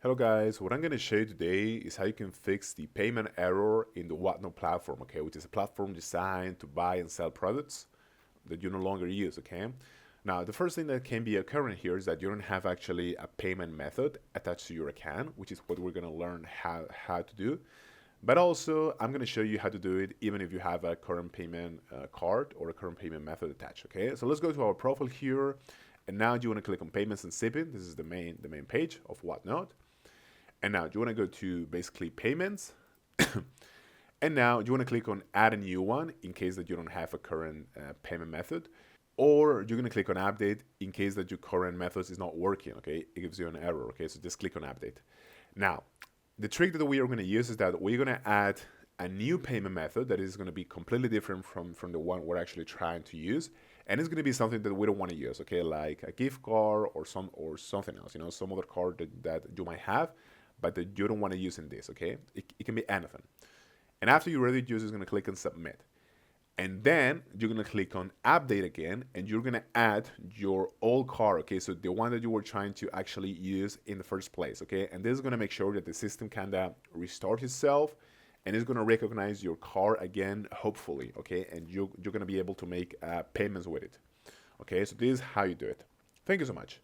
Hello guys, what I'm going to show you today is how you can fix the payment error in the Whatnot platform, okay, which is a platform designed to buy and sell products that you no longer use, okay? Now, the first thing that can be occurring here is that you don't have actually a payment method attached to your account, which is what we're going to learn how to do. But also, I'm going to show you how to do it even if you have a current payment card or a current payment method attached, okay? So let's go to our profile here, and now you want to click on payments and shipping. This is the main page of Whatnot. And now you want to go to basically payments. And now you want to click on add a new one in case that you don't have a current payment method. Or you're going to click on update in case that your current method is not working, okay? It gives you an error, okay? So just click on update. Now, the trick that we are going to use is that we're going to add a new payment method that is going to be completely different from the one we're actually trying to use, and it's going to be something that we don't want to use, okay, like a gift card or something else, some other card that you might have but that you don't want to use in this, okay? It can be anything. And after you're ready to use, you're going to click on submit. And then you're going to click on update again, and you're going to add your old card, okay? So the one that you were trying to actually use in the first place, okay? And this is going to make sure that the system kind of restarts itself, and it's going to recognize your card again, hopefully, okay? And you're going to be able to make payments with it, okay? So this is how you do it. Thank you so much.